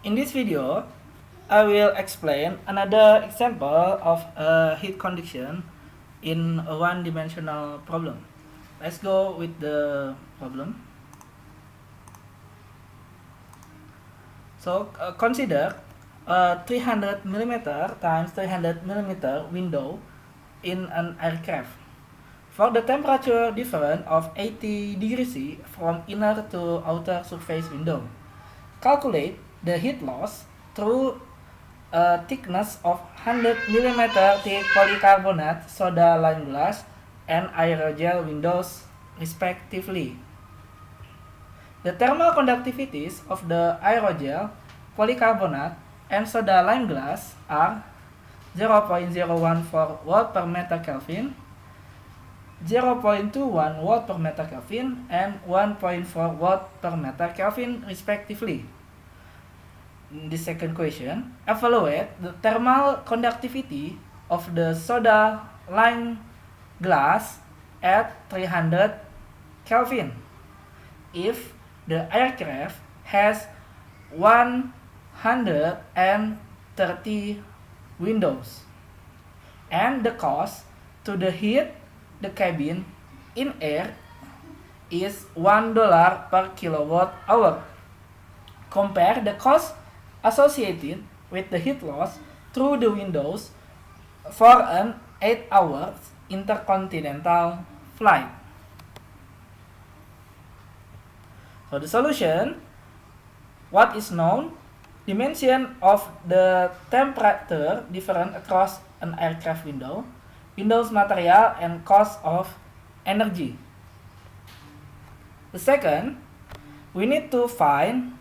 In this video, I will explain another example of a heat conduction in a one-dimensional problem. Let's go with the problem. So consider a 300 millimeter times 300 millimeter window in an aircraft. For the temperature difference of 80 degrees C from inner to outer surface window, calculate the heat loss through a thickness of 100 millimeter thick polycarbonate soda lime glass and aerogel windows respectively. The thermal conductivities of the aerogel, polycarbonate, and soda lime glass are 0.014 watt per meter Kelvin, 0.21 watt per meter Kelvin, and 1.4 watt per meter Kelvin respectively. In the second question, evaluate the thermal conductivity of the soda lime glass at 300 Kelvin if the aircraft has 130 windows, and the cost to the heat the cabin in air is $1 per kilowatt hour. Compare the cost associated with the heat loss through the windows for an 8-hour intercontinental flight. So the solution, what is known, dimension of the temperature difference across an aircraft window, windows material, and cost of energy. The second, we need to find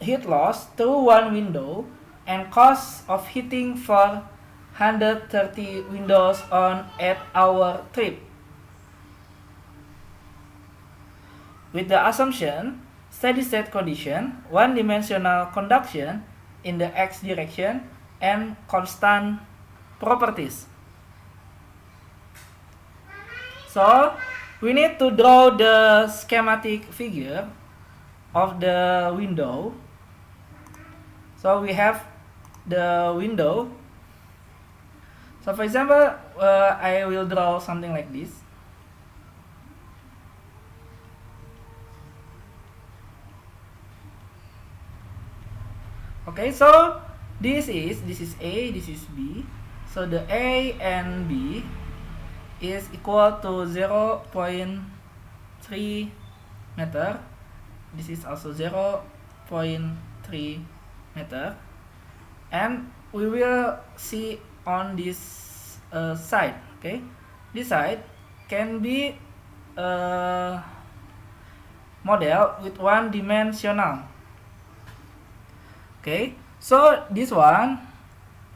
heat loss through one window and cost of heating for 130 windows on 8-hour trip. With the assumption, steady state condition, one-dimensional conduction in the x direction, and constant properties. So, we need to draw the schematic figure of the window. So, we have the window. So, for example, I will draw something like this. Okay, so this is A, this is B. So the A and B is equal to 0.3 meter. This is also 0.3 meter. And we will see on this side, okay? This side can be model with one dimensional. Okay, so this one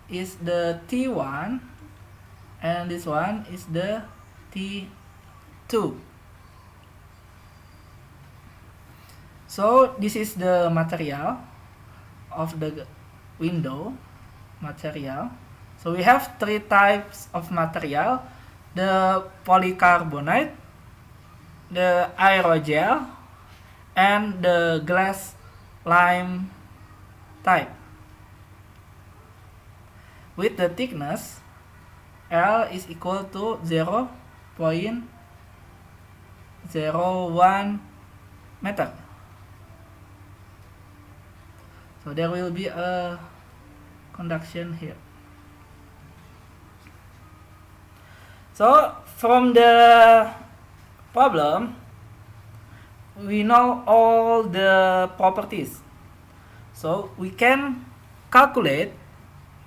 is the T1 and this one is the T2. So this is the material of the window material. So we have three types of material: the polycarbonate, the aerogel, and the glass lime type, with the thickness L is equal to 0.01 meter. So there will be a conduction here. So from the problem, we know all the properties. So we can calculate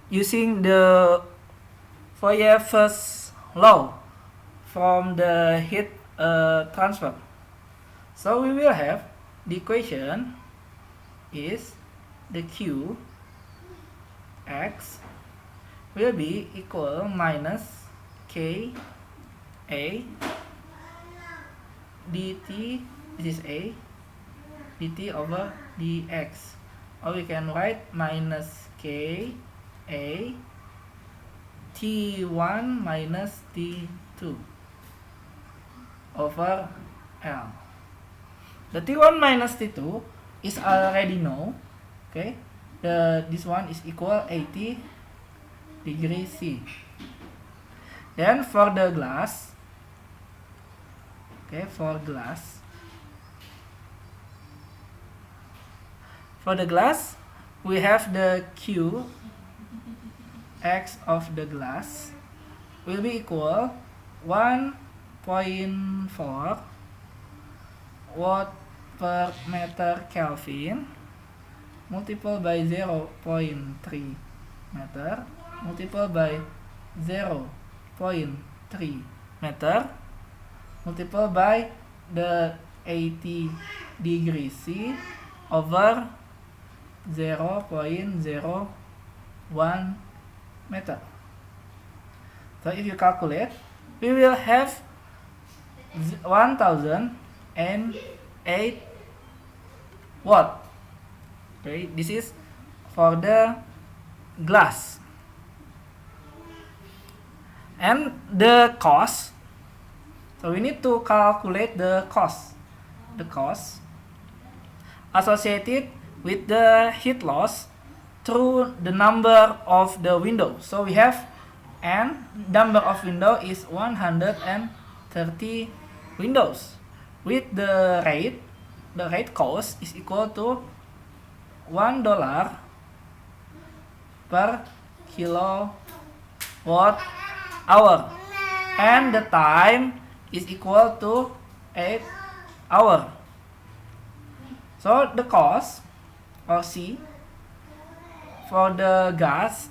using the Fourier's law from the heat transfer. So we will have the equation is the Q x will be equal minus K A dt, this is A, dt over dx. Or we can write minus K A T1 minus T2 over L. The T1 minus T2 is already known, Okay, this one is equal 80 degrees C. Then for the glass, okay, for the glass we have the Q X of the glass will be equal 1.4 watt per meter Kelvin multiplied by 0.3 meter multiplied by 0.3 meter multiplied by the 80 degrees C over 0.01 meter. So if you calculate, we will have 1008 watt. Okay, this is for the glass. And the cost, so we need to calculate the cost associated with the heat loss through the number of the windows. So we have n number of window is 130 windows with the rate cost is equal to $1 per kilowatt hour, and the time is equal to 8 hours. So the cost or C for the glass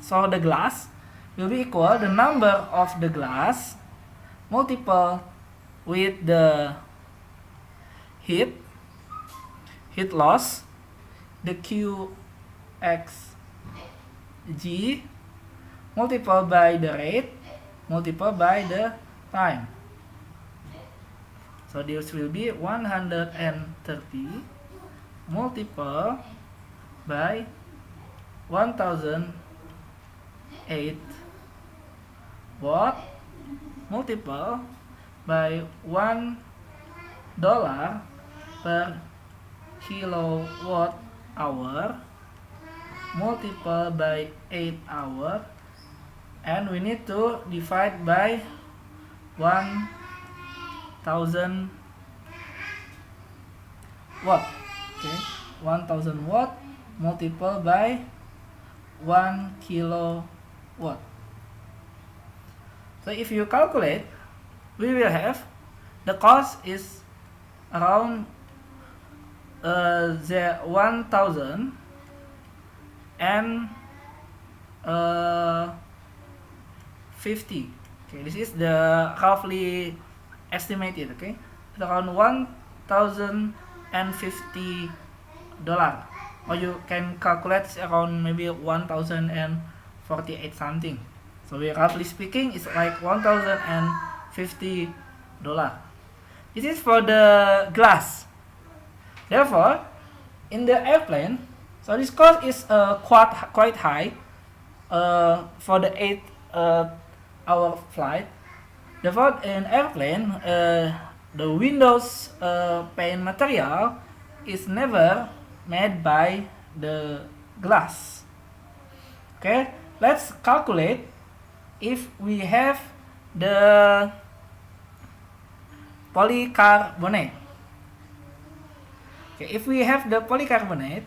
will be equal the number of the glass multiple with the heat loss, the QXG multiplied by the rate multiplied by the time. So this will be 130 multiplied by 1008 watt multiplied by $1 per kilowatt hour multiplied by 8 hours, and we need to divide by 1000 watt. Okay, 1000 watt multiplied by 1 kilowatt. So if you calculate, we will have the cost is around 1050. Okay, this is the roughly estimated. Okay, it's around $1050, or you can calculate around maybe 1048 something. So we roughly speaking it's like $1050. This is for the glass. Therefore, in the airplane, so this cost is quite high for the 8-hour flight. Therefore, in airplane, the windows pane material is never made by the glass. Okay, let's calculate if we have the polycarbonate. Okay, if we have the polycarbonate,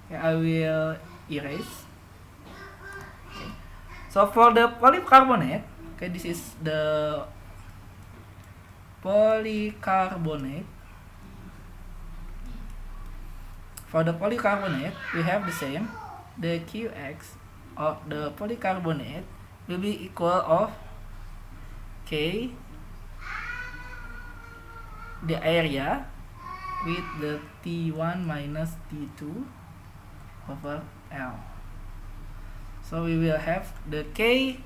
okay, I will erase. Okay. So for the polycarbonate, okay, this is the polycarbonate. For the polycarbonate, we have the same. The Qx of the polycarbonate will be equal of K, the area, with the T1 minus T2 over L. So we will have the K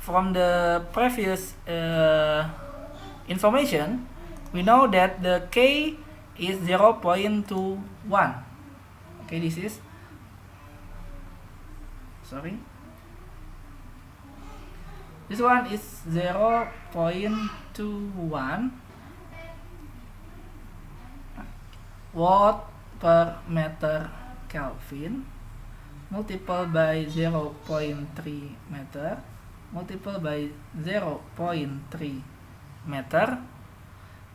from the previous information. We know that the K is 0.21. Okay, this is this one is 0.21 watt per meter Kelvin multiplied by 0.3 meter multiplied by 0.3 meter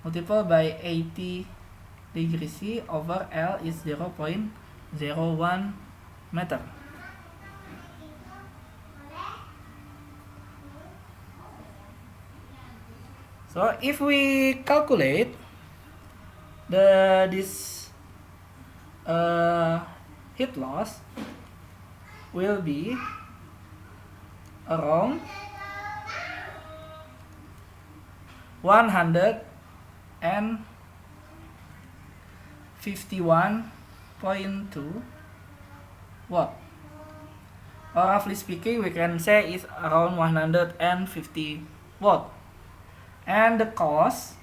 multiplied by 80 degrees C over L is 0.01 meter. So if we calculate this heat loss will be around 151.2 watt, or roughly speaking we can say it's around 150 watt. And the cost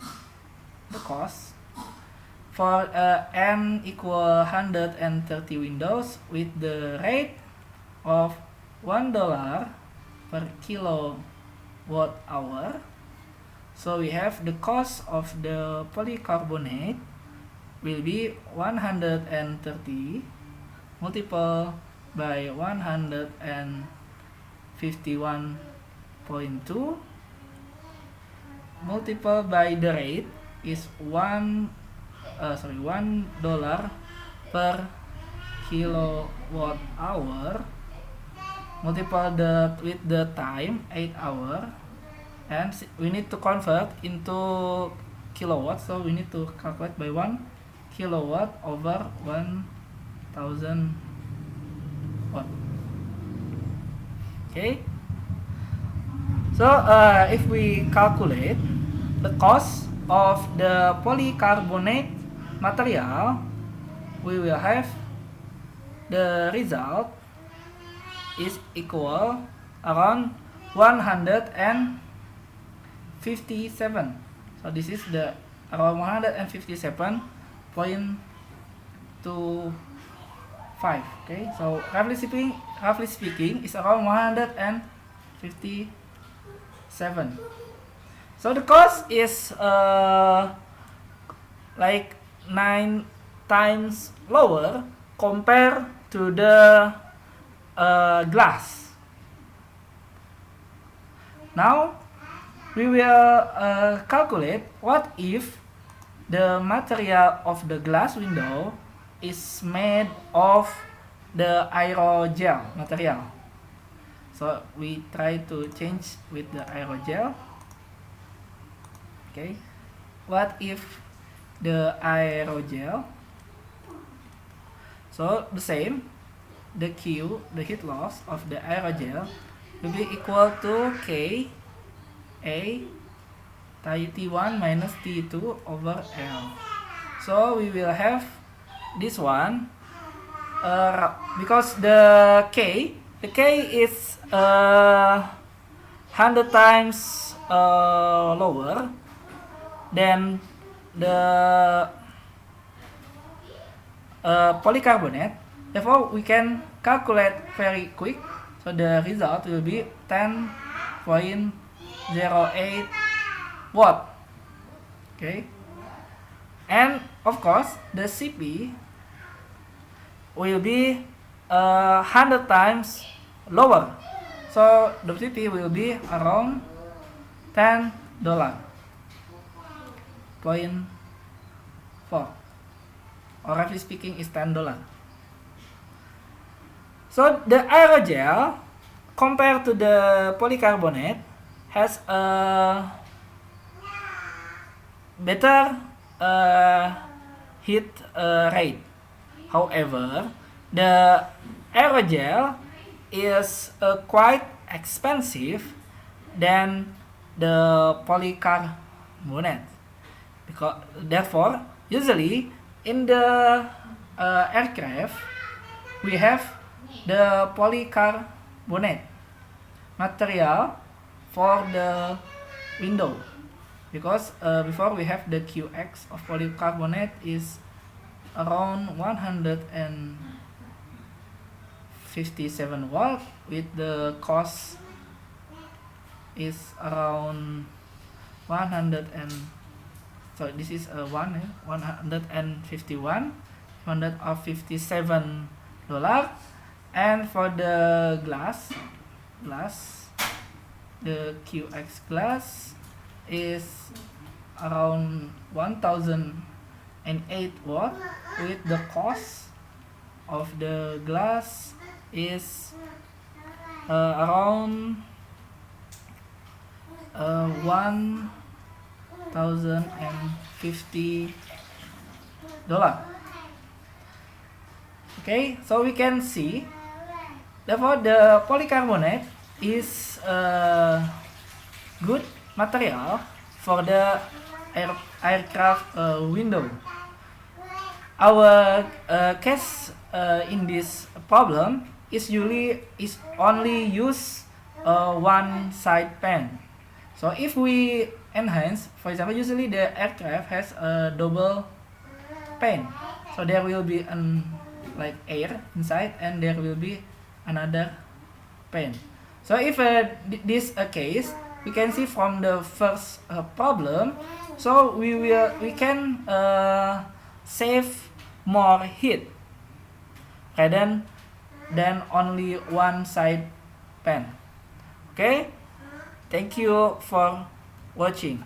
for n equal 130 windows with the rate of $1 per kilowatt hour. So we have the cost of the polycarbonate will be 130 multiplied by 151.2 multiplied by the rate is $1 per kilowatt hour multiplied with the time 8 hour, and we need to convert into kilowatt, so we need to calculate by 1 kilowatt over 1000 watt. Okay, so if we calculate the cost of the polycarbonate material, we will have the result is equal around 157. So this is the around 157.25. Okay, so roughly speaking is around 157. So the cost is like 9 times lower compared to the glass. Now we will calculate what if the material of the glass window is made of the aerogel material. So we try to change with the aerogel. Okay, what if the aerogel, so the same, the Q, the heat loss of the aerogel will be equal to K A T1 minus T2 over L. So we will have this one because the K is 100 times lower than the polycarbonate. Therefore, we can calculate very quick. So the result will be 10.08 watt. Okay, and of course the CP will be 100 times lower. So the CP will be around $10.4, or roughly speaking is $10. So the aerogel compared to the polycarbonate has a better heat rate. However, the aerogel is quite expensive than the polycarbonate. Because therefore, usually in the aircraft we have the polycarbonate material for the window, because before we have the QX of polycarbonate is around 157 watt with the cost is around 100 and so this is 151 157 And for the glass, the QX glass is around 1008 watt, with the cost of the glass is around $1,050. Okay, so we can see therefore the polycarbonate is a good material for the aircraft window. Our case in this problem is only use one side pane. So if we enhance, for example, usually the aircraft has a double pane, so there will be like air inside, and there will be another pane. So if this a case, we can see from the first problem, so we can save more heat rather than only one side pane. Okay, thank you for watching.